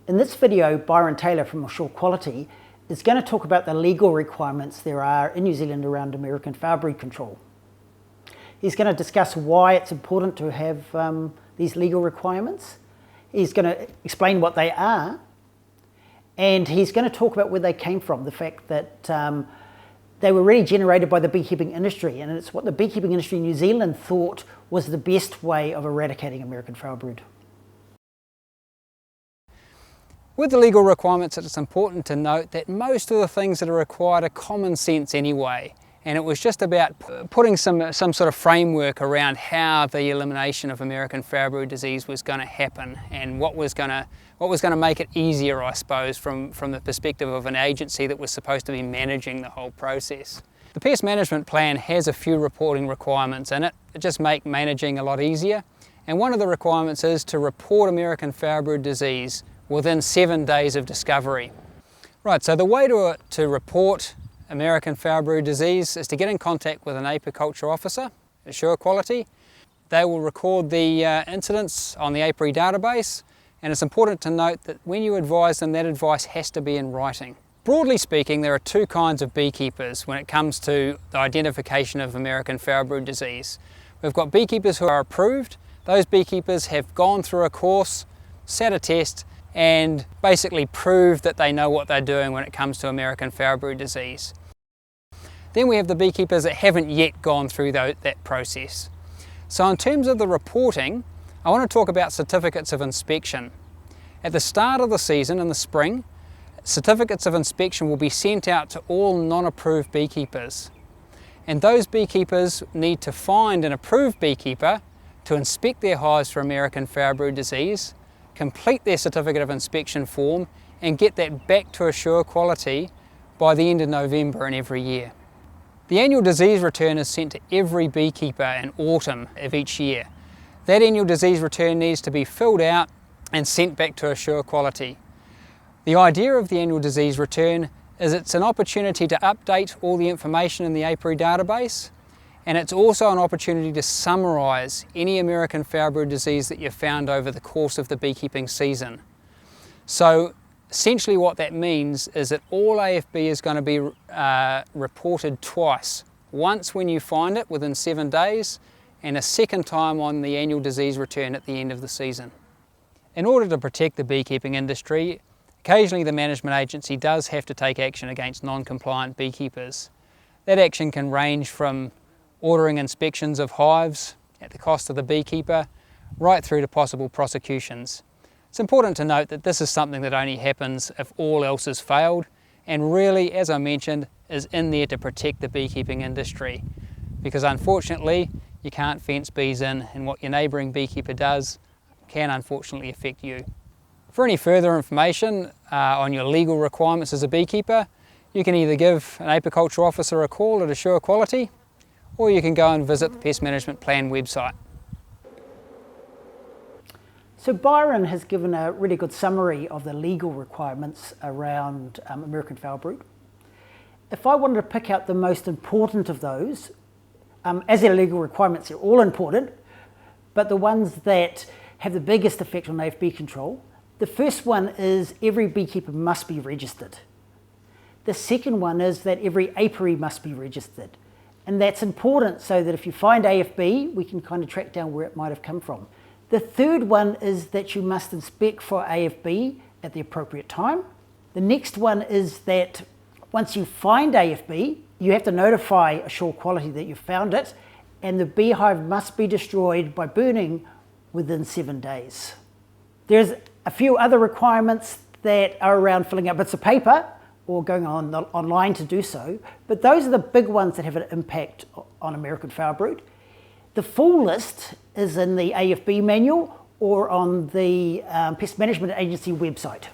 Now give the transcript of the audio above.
In this video, Byron Taylor from Ashore Quality is going to talk about the legal requirements there are in New Zealand around American foulbrood control. He's going to discuss why it's important to have these legal requirements. He's going to explain what they are, and he's going to talk about where they came from, the fact that they were really generated by the beekeeping industry, and it's what the beekeeping industry in New Zealand thought was the best way of eradicating American foulbrood. With the legal requirements, it's important to note that most of the things that are required are common sense anyway, and it was just about putting some sort of framework around how the elimination of American foulbrood disease was going to happen and what was going to make it easier, I suppose, from the perspective of an agency that was supposed to be managing the whole process. The pest management plan has a few reporting requirements in it that just make managing a lot easier, and one of the requirements is to report American foulbrood disease within 7 days of discovery. Right, so the way to report American foulbrood disease is to get in contact with an apiculture officer, Ashore Quality. They will record the incidents on the apiary database, and it's important to note that when you advise them, that advice has to be in writing. Broadly speaking, there are two kinds of beekeepers when it comes to the identification of American foulbrood disease. We've got beekeepers who are approved. Those beekeepers have gone through a course, sat a test, and basically prove that they know what they're doing when it comes to American foulbrood disease. Then we have the beekeepers that haven't yet gone through that process. So in terms of the reporting, I want to talk about certificates of inspection. At the start of the season in the spring, certificates of inspection will be sent out to all non-approved beekeepers. And those beekeepers need to find an approved beekeeper to inspect their hives for American foulbrood disease, complete their certificate of inspection form, and get that back to Ashore Quality by the end of November in every year. The annual disease return is sent to every beekeeper in autumn of each year. That annual disease return needs to be filled out and sent back to Ashore Quality. The idea of the annual disease return is it's an opportunity to update all the information in the apiary database, and it's also an opportunity to summarise any American foulbrood disease that you've found over the course of the beekeeping season. So essentially what that means is that all AFB is going to be reported twice. Once when you find it within 7 days, and a second time on the annual disease return at the end of the season. In order to protect the beekeeping industry, occasionally the management agency does have to take action against non-compliant beekeepers. That action can range from ordering inspections of hives at the cost of the beekeeper, right through to possible prosecutions. It's important to note that this is something that only happens if all else has failed, and really, as I mentioned, is in there to protect the beekeeping industry. Because unfortunately, you can't fence bees in, and what your neighbouring beekeeper does can unfortunately affect you. For any further information on your legal requirements as a beekeeper, you can either give an apiculture officer a call at Ashore Quality, or you can go and visit the Pest Management Plan website. So Byron has given a really good summary of the legal requirements around American foulbrood. If I wanted to pick out the most important of those, as their legal requirements are all important, but the ones that have the biggest effect on AFB control, the first one is every beekeeper must be registered. The second one is that every apiary must be registered. And that's important so that if you find AFB, we can kind of track down where it might have come from. The third one is that you must inspect for AFB at the appropriate time. The next one is that once you find AFB, you have to notify Ashore Quality that you found it, and the beehive must be destroyed by burning within 7 days. There's a few other requirements that are around filling out bits of paper or going online to do so, but those are the big ones that have an impact on American foulbrood. The full list is in the AFB manual or on the Pest Management Agency website.